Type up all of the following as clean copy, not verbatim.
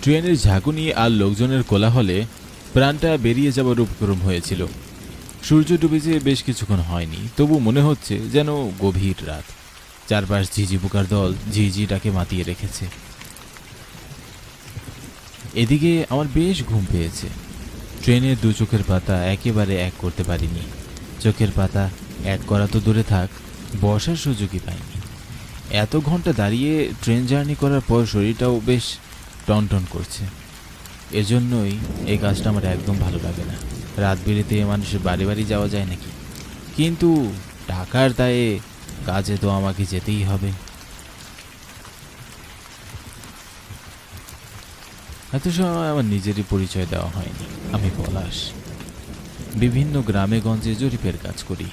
ট্রেনের ঝাঁকুনি আর লোকজনের কোলাহলে প্রাণটা বেরিয়ে যাবার উপক্রম হয়েছিল। সূর্য ডুবেছে বেশ কিছুক্ষণ হয়নি, তবু মনে হচ্ছে যেন গভীর রাত। চারপাশ ঝিঝি পোকার দল ঝিঝিটাকে মাতিয়ে রেখেছে। এদিকে আমার বেশ ঘুম পেয়েছে। ট্রেনের দু চোখের পাতা একেবারে এক করতে পারিনি। চোখের পাতা এক করা তো দূরে থাক, বসার সুযোগই পাইনি। এত ঘন্টা দাঁড়িয়ে ট্রেন জার্নি করার পর শরীরটাও বেশ টনটন করছে। এজন্যই এই কাজটা আমার একদম ভালো লাগে না। রাত বিরেতে মানুষের বাড়ি বাড়ি যাওয়া যায় নাকি? কিন্তু টাকার দায়ে কাজে তো আমাকে যেতেই হবে। এত সময় আমার নিজেরই পরিচয় দেওয়া হয়নি। আমি পলাশ, বিভিন্ন গ্রামে গঞ্জে জরিপের কাজ করি।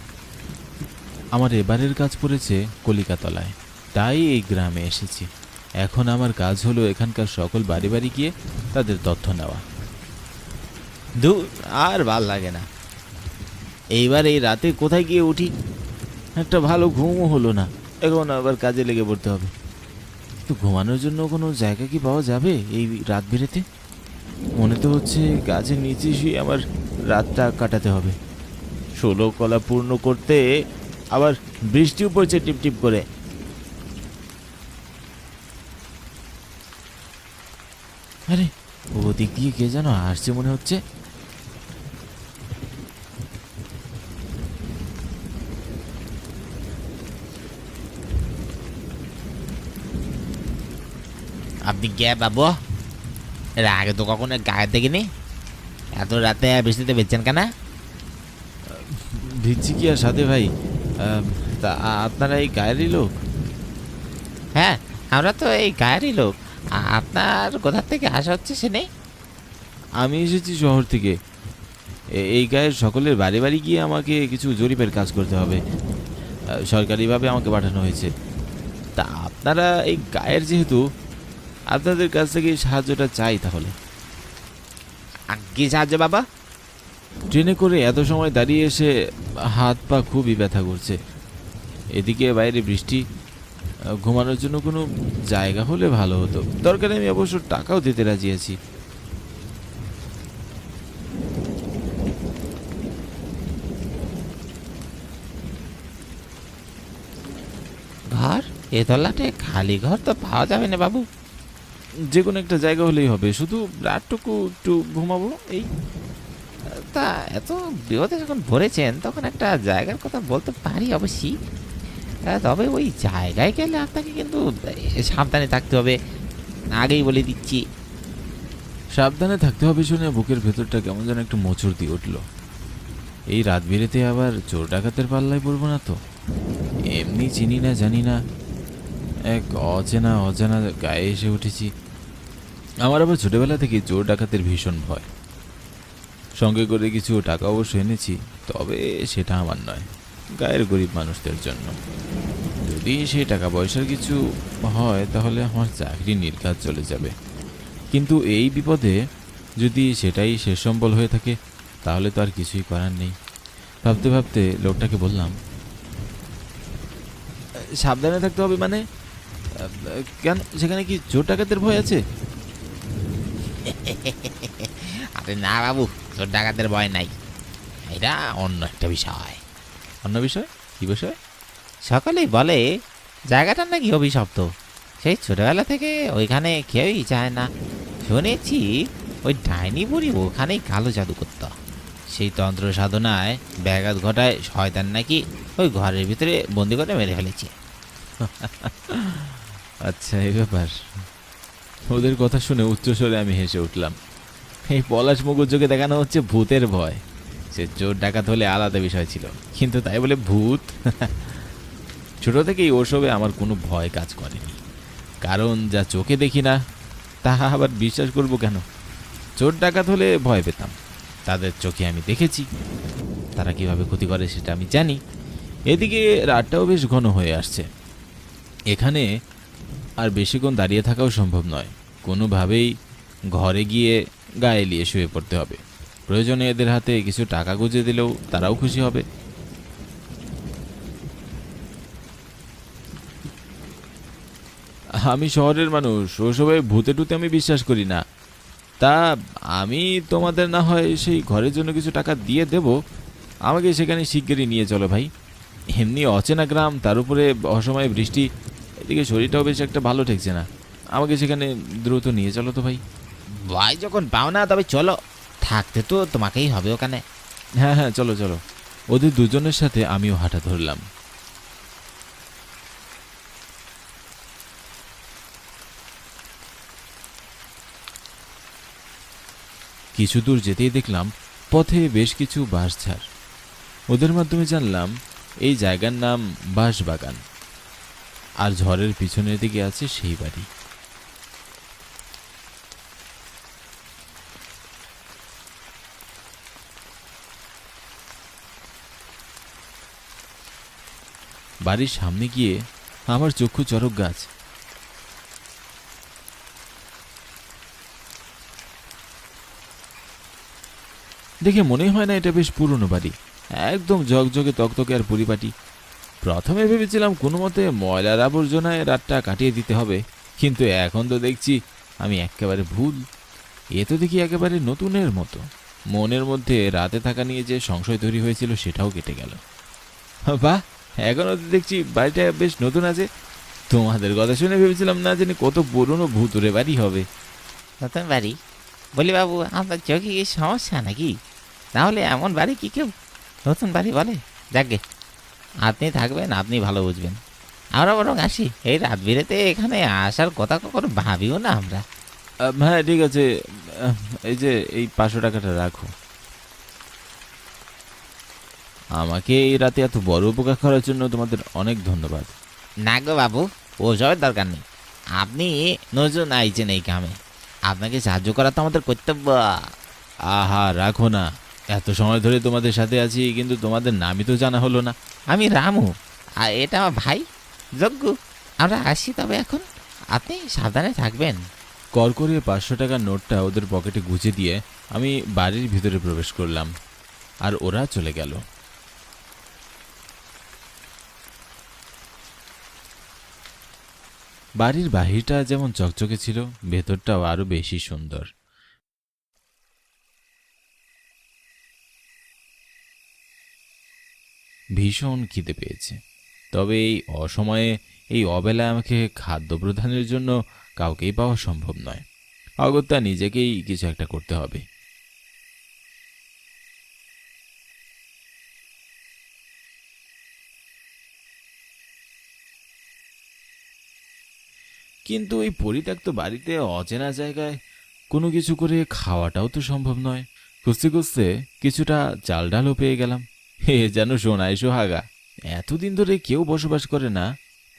আমার এবারের কাজ পড়েছে কলিকাতলায়, তাই এই গ্রামে এসেছি। এখন আমার কাজ হলো এখানকার সকল বাড়ি বাড়ি গিয়ে তাদের তথ্য নেওয়া। দূর, আর ভাল লাগে না। এইবার এই রাতে কোথায় গিয়ে উঠি? একটা ভালো ঘুমও হলো না, এখন আবার কাজে লেগে পড়তে হবে। তো ঘুমানোর জন্য কোনো জায়গা কি পাওয়া যাবে এই রাত বেরেতে? মনে তো হচ্ছে গাছের নিচে শুয়ে আমার রাতটা কাটাতে হবে। 16 কলা পূর্ণ করতে আবার বৃষ্টিও পড়ছে টিপ টিপ করে। আরে, ওদিক দিয়ে কে যেন আসছে মনে হচ্ছে। আপনি কে বাবু? এর আগে তো কখনো গায়ে দেখিনি। এত রাতে বৃষ্টিতে বেচছেন কেন? ভিজছি কি আর সাথে ভাই? তা আপনারা এই গায়েরই লোক? হ্যাঁ, আমরা তো এই গায়েরই লোক। আপনার কোথা থেকে আসা হচ্ছে শুনে? আমি এসেছি শহর থেকে। এই গায়ের সকলের বাড়ি বাড়ি গিয়ে আমাকে কিছু জরিপের কাজ করতে হবে। সরকারিভাবে আমাকে পাঠানো হয়েছে। তা আপনারা এই গায়ের যেহেতু, আপনাদের কাছ থেকে এই সাহায্যটা চাই তাহলে। কি সাহায্য বাবা? ট্রেনে করে এত সময় দাঁড়িয়ে এসে হাত পা খুবই ব্যথা করছে। এদিকে বাইরে বৃষ্টি। ঘুমানোর জন্য কোনো জায়গা হলে ভালো হতো। দরকারে আমি অবশ্য টাকাও দিতে রাজি আছি। ঘর? এ তল্লাটে খালি ঘর তো পাওয়া যাবে না বাবু। যে কোনো একটা জায়গা হলেই হবে, শুধু রাতটুকু একটু ঘুমাবো এই। তা এত বিপদে যখন ভরেছেন তখন একটা জায়গার কথা বলতে পারি অবশ্যই। তবে ওই জায়গায় গেলে আপনাকে কিন্তু সাবধানে থাকতে হবে, আগেই বলে দিচ্ছি। সাবধানে থাকতে হবে শুনে বুকের ভেতরটা কেমন যেন একটু মোচড় দিয়ে উঠল। এই রাত বেরেতে আবার চোর ডাকাতের পাল্লায় পড়বো না তো? এমনি চিনি না জানি না, এক অচেনা অজানা গায়ে এসে উঠেছি। আমার আবার ছোটবেলা থেকে চোর ডাকাতের ভীষণ ভয়। সঙ্গে করে কিছু টাকা অবশ্য এনেছি, তবে সেটা আমার নয়, গায়ের গরিব মানুষদের জন্য। যদি সেই টাকা পয়সার কিছু হয় তাহলে আমার চাকরি নির্ঘাত চলে যাবে। কিন্তু এই বিপদে যদি সেটাই শেষ সম্বল হয়ে থাকে তাহলে তো আর কিছুই করার নেই। ভাবতে ভাবতে লোকটাকে বললাম, সাবধানে থাকতে হবে মানে? কেন, সেখানে কি চোর ডাকাতের ভয় আছে? আরে না বাবু, চোর ডাকাতের ভয় নাই। এটা অন্য একটা বিষয়। অন্য বিষয়? কি বিষয়? সকলেই বলে জায়গাটার নাকি অভিশপ্ত। সেই ছোটবেলা থেকে ওইখানে কেউই যায় না। শুনেছি ওই ডাইনি বুড়ি ওখানেই কালো জাদু করত। সেই তন্ত্র সাধনায় ব্যাঘাত ঘটায় শয়তান নাকি ওই ঘরের ভিতরে বন্দি করে মেরে ফেলেছে। আচ্ছা, এই ব্যাপার। ওদের কথা শুনে উচ্চস্বরে আমি হেসে উঠলাম। এই পলাশ মুগুজ্জোকে দেখানো হচ্ছে ভূতের ভয়। সে চোর ডাকাত হলে আলাদা বিষয় ছিল, কিন্তু তাই বলে ভূত? ছোট থেকেই ওসবে আমার কোনো ভয় কাজ করেনি, কারণ যা চোখে দেখি না তাহা আবার বিশ্বাস করব কেন? চোর ডাকাত হলে ভয় পেতাম, তাদের চোখে আমি দেখেছি। তারা কিভাবে ক্ষতি করে সেটা আমি জানি। এদিকে রাতটাও বেশ ঘন হয়ে আসছে। এখানে আর বেশিক্ষণ দাঁড়িয়ে থাকাও সম্ভব নয়। কোনোভাবেই ঘরে গিয়ে গায়ে এলিয়ে শুয়ে পড়তে হবে। প্রয়োজনে এদের হাতে কিছু টাকা গুঁজে দিলেও তারাও খুশি হবে। আমি শহরের মানুষ, ওসবে ভূতে টুতে আমি বিশ্বাস করি না। তা আমি তোমাদের না হয় সেই ঘরের জন্য কিছু টাকা দিয়ে দেব, আমাকে সেখানে শিগগিরই নিয়ে চলো ভাই। এমনি অচেনা গ্রাম, তার উপরে অসময়ে বৃষ্টি, এদিকে শরীরটাও বেশ একটা ভালো ঠেকছে না। আমাকে সেখানে দ্রুত নিয়ে চলো তো ভাই। ভাই যখন পাও না তবে চলো, থাকতে তো তোমাকেই হবে ওখানে। হ্যাঁ হ্যাঁ, চলো চলো। ওদের দুজনের সাথে আমিও হাঁটা ধরলাম। কিছু দূর যেতেই দেখলাম পথে বেশ কিছু বাঁশঝাড়। ওদের মাধ্যমে জানলাম এই জায়গার নাম বাঁশবাগান, আর ঝড়ের পিছনের দিকে আছে সেই বাড়ি। বাড়ির সামনে গিয়ে আমার চক্ষু চড়ক গাছ। দেখে মনে হয় না এটা বেশ পুরনো বাড়ি, একদম ঝকঝকে তকতকে আর পরিপাটি। প্রথমে ভেবেছিলাম কোনো মতে ময়লার আবর্জনায় রাতটা কাটিয়ে দিতে হবে, কিন্তু এখন তো দেখছি আমি একেবারে ভুল। এ তো দেখি একেবারে নতুনের মতো। মনের মধ্যে রাতে থাকা নিয়ে যে সংশয় তৈরি হয়েছিল সেটাও কেটে গেল। বাহ, এখনও তো দেখছি বাড়িটা বেশ নতুন আছে। তোমাদের কথা শুনে ভেবেছিলাম না জানি কত পুরনো ভুতুরে বাড়ি হবে। নতুন বাড়ি বলি বাবু, আপনার চোখে কি সমস্যা নাকি? তাহলে এমন বাড়ি কি কেউ নতুন বাড়ি বলে? যাকে আপনি থাকবেন, আপনি ভালো বুঝবেন। আমরা বরং আসি, এই রাত বিরেতে এখানে আসার কথা কখনো ভাবিও না আমরা। হ্যাঁ ঠিক আছে, এই যে এই 500 টাকাটা রাখো। আমাকে এই রাতে এত বড় উপকার করার জন্য তোমাদের অনেক ধন্যবাদ। না গো বাবু, ওসবের দরকার নেই। আপনি নজর আইছেন এই কামে, আপনাকে সাহায্য করা তো আমাদের কর্তব্য। আহা রাখো না, এত সময় ধরে তোমাদের সাথে আছি কিন্তু তোমাদের নামই তো জানা হলো না। আমি রামু, আর এটা আমার ভাই যজ্ঞ। আমরা আসি তবে এখন, আপনি সাবধানে থাকবেন। করকরে 500 টাকার নোটটা ওদের পকেটে গুঁজে দিয়ে আমি বাড়ির ভিতরে প্রবেশ করলাম, আর ওরা চলে গেল। বাড়ির বাহিরটা যেমন চকচকে ছিল, ভেতরটাও আরো বেশি সুন্দর। ভীষণ খিদে পেয়েছে, তবে এই অসময়ে, এই অবেলায় আমাকে খাদ্য প্রদানের জন্য কাউকেই পাওয়া সম্ভব নয়। অগত্যা নিজেকেই কিছু একটা করতে হবে। কিন্তু এই পরিত্যক্ত বাড়িতে অচেনা জায়গায় কোনো কিছু করে খাওয়াটাও তো সম্ভব নয়। খুঁজতে খুঁজতে কিছুটা চাল ডালও পেয়ে গেলাম। হে যেন সোনায় সোহাগা। এতদিন ধরে কেউ বসবাস করে না,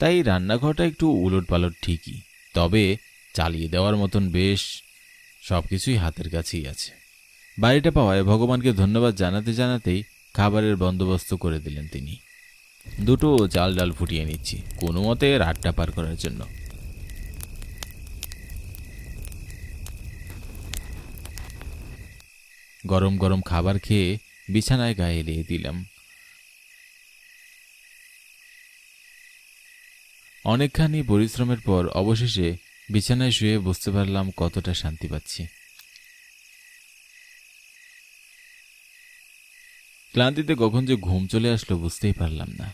তাই রান্নাঘরটা একটু উলটপালট ঠিকই, তবে চালিয়ে দেওয়ার মতন বেশ সবকিছুই হাতের কাছেই আছে। বাড়িটা পাওয়ায় ভগবানকে ধন্যবাদ জানাতে জানাতেই খাবারের বন্দোবস্ত করে দিলেন তিনি। দুটো চাল ডাল ফুটিয়ে নিচ্ছি কোনো মতে রাতটা পার করার জন্য। গরম গরম খাবার খেয়ে বিছানায় গায়ে এলিয়ে দিলাম। অনেকখানি পরিশ্রমের পর অবশেষে বিছানায় শুয়ে বুঝতে পারলাম কতটা শান্তি পাচ্ছি। ক্লান্তিতে কখন যে ঘুম চলে আসলো বুঝতেই পারলাম না।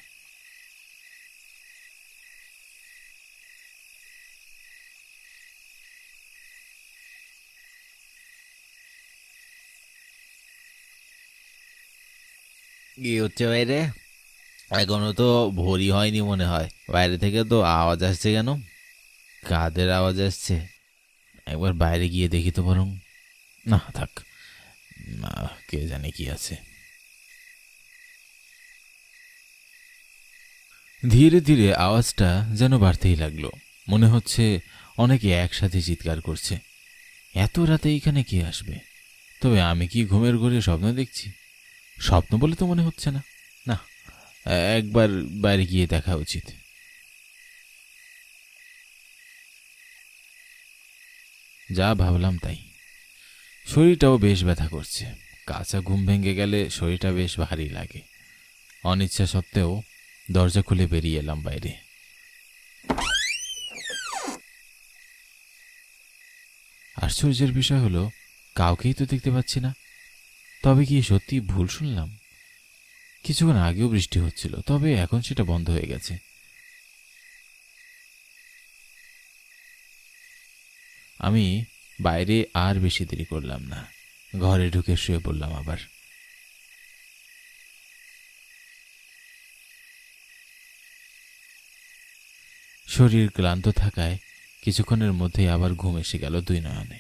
কি হচ্ছে বাইরে? এখনো তো ভোরই হয়নি মনে হয়। বাইরে থেকে তো আওয়াজ আসছে কেন? কাদের আওয়াজ আসছে? একবার বাইরে গিয়ে দেখি তো বরং। না থাক, না, কে জানে কি আছে। ধীরে ধীরে আওয়াজটা যেন বাড়তেই লাগলো। মনে হচ্ছে অনেকে একসাথে চিৎকার করছে। এত রাতে এখানে কে আসবে? তবে আমি কি ঘুমের ঘোরে স্বপ্ন দেখছি? স্বপ্ন বলে তো মনে হচ্ছে না। না, একবার বাইরে গিয়ে দেখা উচিত। যা ভাবলাম তাই। শরীরটাও বেশ ব্যথা করছে। কাঁচা ঘুম ভেঙে গেলে শরীরটা বেশ ভারী লাগে। অনিচ্ছা সত্ত্বেও দরজা খুলে বেরিয়ে এলাম বাইরে। আশ্চর্যের বিষয় হলো কাউকেই তো দেখতে পাচ্ছি না। তবে কি সত্যি ভুল শুনলাম? কিছুক্ষণ আগেও বৃষ্টি হচ্ছিল, তবে এখন সেটা বন্ধ হয়ে গেছে। আমি বাইরে আর বেশি দেরি করলাম না, ঘরে ঢুকে শুয়ে পড়লাম আবার। শরীর ক্লান্ত থাকায় কিছুক্ষণের মধ্যেই আবার ঘুম এসে গেল দুই নয়নে।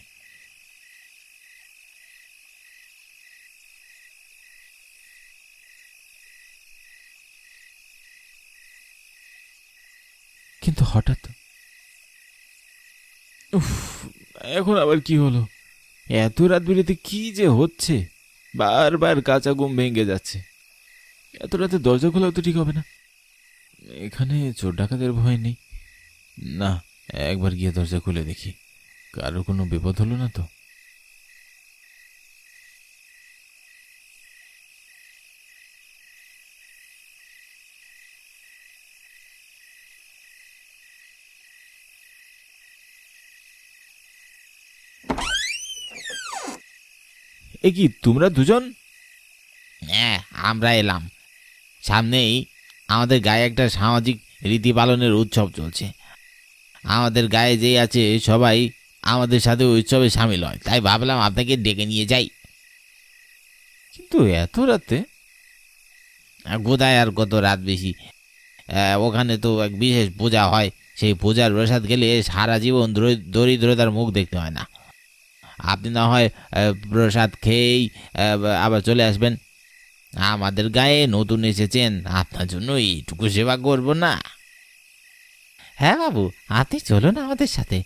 কিন্তু হঠাৎ উফ, এখন আবার কি হলো? এত রাত বেরিতে কি যে হচ্ছে? বারবার কাঁচা ঘুম ভেঙে যাচ্ছে। এত রাতে দরজা খোলাও তো ঠিক হবে না। এখানে চোর ডাকাতের ভয় নেই। না, একবার গিয়ে দরজা খুলে দেখি, কারোর কোনো বিপদ হলো না তো। এ কি, তোমরা দুজন? হ্যাঁ, আমরা এলাম। সামনেই আমাদের গায়ে একটা সামাজিক রীতি পালনের উৎসব চলছে। আমাদের গায়ে যেই আছে সবাই আমাদের সাথে উৎসবে সামিল হয়, তাই ভাবলাম আপনাকে ডেকে নিয়ে যাই। কিন্তু এত রাতে? কোথায় আর কত রাত বেশি, ওখানে তো এক বিশেষ পূজা হয়। সেই পূজার প্রসাদ গেলে সারা জীবন দরিদ্রতার মুখ দেখতে হয় না। আপনি না হয় প্রসাদ খেয়েই আবার চলে আসবেন। আমাদের গায়ে নতুন এসেছেন, আপনার জন্য এইটুকু সেবা করব না? হ্যাঁ বাবু, আপনি চলুন আমাদের সাথে।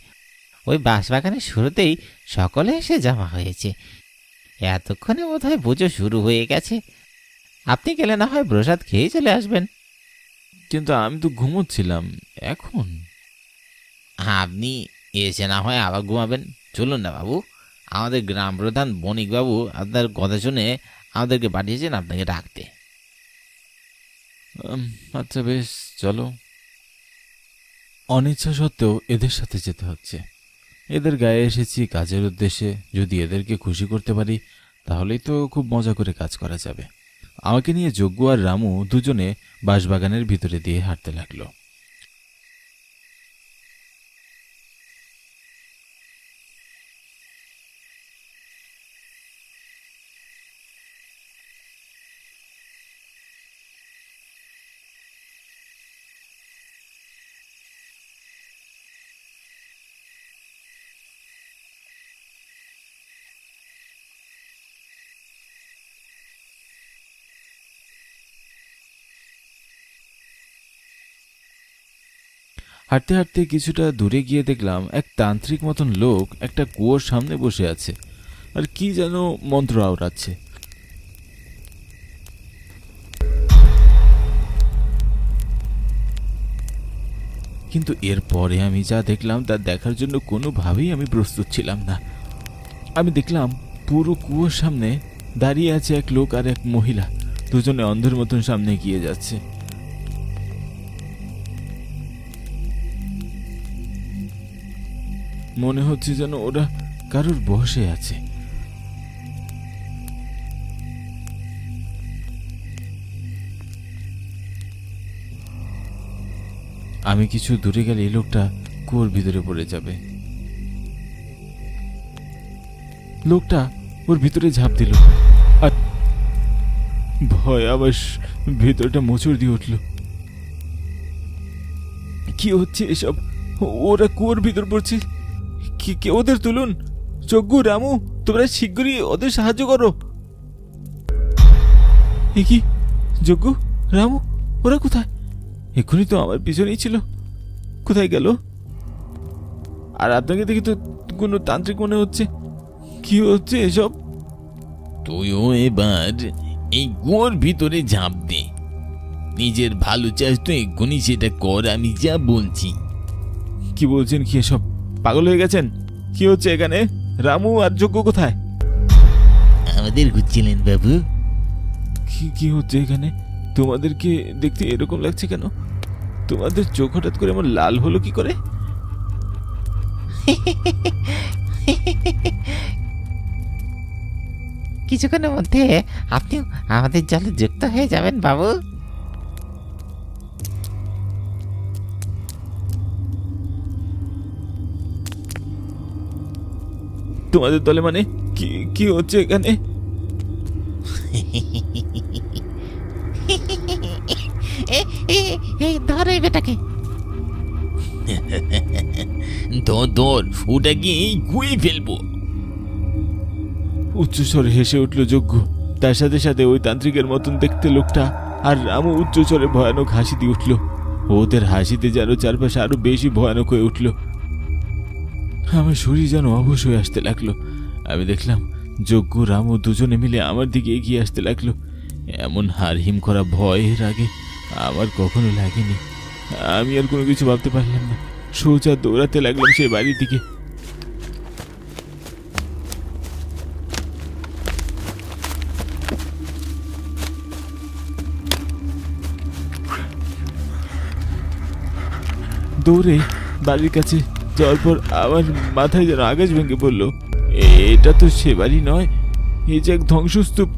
ওই বাঁশবাগানের শুরুতেই সকলে এসে জমা হয়েছে। এতক্ষণে বোধহয় পুজো শুরু হয়ে গেছে। আপনি গেলে না হয় প্রসাদ খেয়েই চলে আসবেন। কিন্তু আমি তো ঘুমোচ্ছিলাম এখন। আপনি এসে না হয় আবার ঘুমাবেন। চলুন না বাবু, আমাদের গ্রাম প্রধান বণিকবাবু আপনার কথা শুনে আমাদেরকে পাঠিয়েছেন আপনাকে ডাকতে। আচ্ছা বেশ, চলো। অনিচ্ছা সত্ত্বেও এদের সাথে যেতে হচ্ছে। এদের গায়ে এসেছি কাজের উদ্দেশ্যে। যদি এদেরকে খুশি করতে পারি তাহলেই তো খুব মজা করে কাজ করা যাবে। আমাকে নিয়ে যজ্ঞ আর রামু দুজনে বাঁশবাগানের ভিতরে দিয়ে হাঁটতে লাগলো। হাঁটতে হাঁটতে কিছুটা দূরে গিয়ে দেখলাম এক তান্ত্রিক মতন লোক একটা কুয়োর সামনে বসে আছে আর কি যেন মন্ত্র আওড়াচ্ছে। কিন্তু এরপরে আমি যা দেখলাম তা দেখার জন্য কোনোভাবেই আমি প্রস্তুত ছিলাম না। আমি দেখলাম পুরো কুয়োর সামনে দাঁড়িয়ে আছে এক লোক আর এক মহিলা, দুজনে অন্ধের মতন সামনে এগিয়ে যাচ্ছে। মনে হচ্ছে যেন ওরা কারোর বসে আছে। আমি কিছু দূরে গেলে এই লোকটা কুয়োর ভিতরে পড়ে যাবে। লোকটা ওর ভিতরে ঝাঁপ দিল আর ভয় আবার ভিতরটা মোচড় দিয়ে উঠল। কি হচ্ছে এসব? ওরা কুয়োর ভিতর পড়ছে। কে ওদের তুলুন। যজ্ঞ, রামু, তোমরা শীঘ্রই ওদের সাহায্য করো। এ কি, যজ্ঞ, রামু, ওরা কোথায়? এক্ষুনি তো আমার পিছনেই ছিল, কোথায় গেল? আর আপনাকে দেখে তো কোনো তান্ত্রিক মনে হচ্ছে। কি হচ্ছে এসব? তুইও এবার এই কুয়োর ভিতরে ঝাঁপ দে। নিজের ভালো চাস তো এক্ষুনি সেটা কর, আমি যা বলছি। কি বলছেন? কি এসব? পাগল হয়ে গেছেন? কি হচ্ছে এখানে? রামু আর যজ্ঞ কোথায়? আমাদের খুঁজছিলেন বাবু? কি হচ্ছে এখানে? তোমাদেরকে দেখতে এরকম লাগছে কেন? তোমাদের চোখ হঠাৎ করে এমন লাল হলো কি করে? কিছুক্ষণের মধ্যে আপনিও আমাদের দলে যুক্ত হয়ে যাবেন বাবু। তোমাদের দলে মানে কি কি হচ্ছে এখানে? ধরে বেটাকে। ধর ওটা কি গুয়ে ফেলবো। উচ্চস্বরে হেসে উঠল যজ্ঞ। তার সাথে সাথে ওই তান্ত্রিকের মতন দেখতে লোকটা আর রামু উচ্চস্বরে ভয়ানক হাসি দিয়ে উঠল। ওদের হাসিতে যেন চারপাশে আরো বেশি ভয়ানক হয়ে উঠল। আমার শরীর যেন অবশ হয়ে আসতে লাগলো। আমি দেখলাম যজ্ঞ রামু দুজনে মিলে আমার দিকে এগিয়ে আসতে লাগলো। এমন হারহিম করা ভয় এর আগে আমার কখনো লাগেনি। আমি আর কোনো কিছু ভাবতে পারলাম না, সোজা দৌড়াতে লাগলাম সেই বাড়ির দিকে। দৌড়ে বাড়ির কাছে যাওয়ার পর আমার মাথায় যেন আকাশ ভেঙে পড়ল। এটা তো সে বাড়ি নয়, এই যে এক ধ্বংসস্তূপ।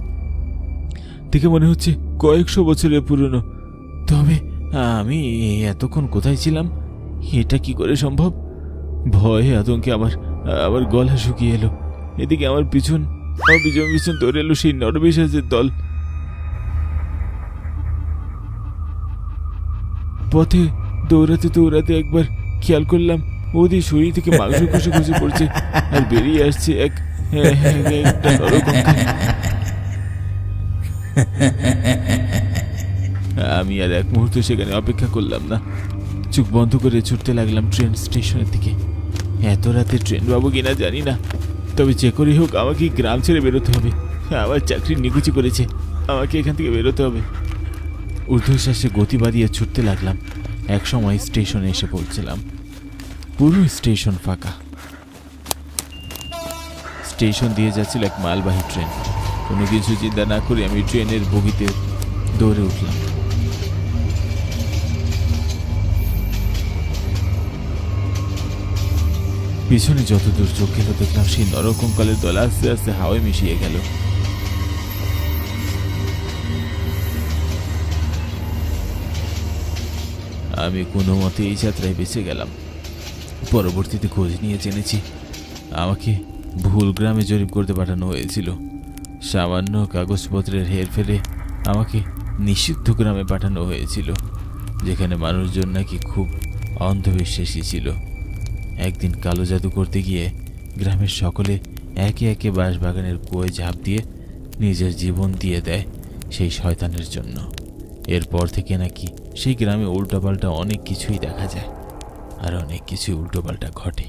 দেখে মনে হচ্ছে কয়েকশো বছরের পুরনো। তবে আমি এতক্ষণ কোথায় ছিলাম? এটা কি করে সম্ভব? ভয়ে আতঙ্কে আমার গলা শুকিয়ে এলো। এদিকে আমার পিছন পিছন দৌড়ে এলো সেই নরবিশ্বাসের দল। পথে দৌড়াতে দৌড়াতে একবার খেয়াল করলাম ওদের শরীর থেকে মাংস খসে খসে পড়ছে আর বেরিয়ে আসছে একটা নরকঙ্কাল। আমি আর এক মুহূর্ত সেখানে অপেক্ষা করলাম না, চোখ বন্ধ করে ছুটতে লাগলাম ট্রেন স্টেশনের দিকে। এত রাতে ট্রেন পাবো কিনা জানি না, তবে যে করেই হোক আমাকে গ্রাম ছেড়ে বেরোতে হবে। আমার চাকরি নিকুচি করেছে, আমাকে এখান থেকে বেরোতে হবে। ঊর্ধ্বশ্বাসে গতি বাড়িয়ে ছুটতে লাগলাম। এক সময় স্টেশনে এসে পৌঁছলাম। পুরো স্টেশন ফাঁকা। স্টেশন দিয়ে যাচ্ছিল এক মালবাহী ট্রেন। কোনো কিছু চিন্তা না করে আমি ট্রেনের বগিতে দৌড়ে উঠলাম। পিছনে যতদূর চোখ গেল দেখলাম সেই নরকঙ্কালের দল আস্তে আস্তে হাওয়ায় মিশিয়ে গেল। আমি কোনো মতে এই যাত্রায় বেঁচে গেলাম। পরবর্তীতে খোঁজ নিয়ে জেনেছি আমাকে ভুল গ্রামে জরিপ করতে পাঠানো হয়েছিল। সামান্য কাগজপত্রের হেরফেরে আমাকে নিষিদ্ধ গ্রামে পাঠানো হয়েছিল, যেখানে মানুষজন নাকি খুব অন্ধবিশ্বাসী ছিল। একদিন কালো জাদু করতে গিয়ে গ্রামের সকলে একে একে বাঁশবাগানের কুয়োয় ঝাঁপ দিয়ে নিজের জীবন দিয়ে দেয় সেই শয়তানের জন্য। এরপর থেকে নাকি সেই গ্রামে উল্টোপাল্টা অনেক কিছুই দেখা যায় আর অনেক কিছুই উল্টোপাল্টা ঘটে।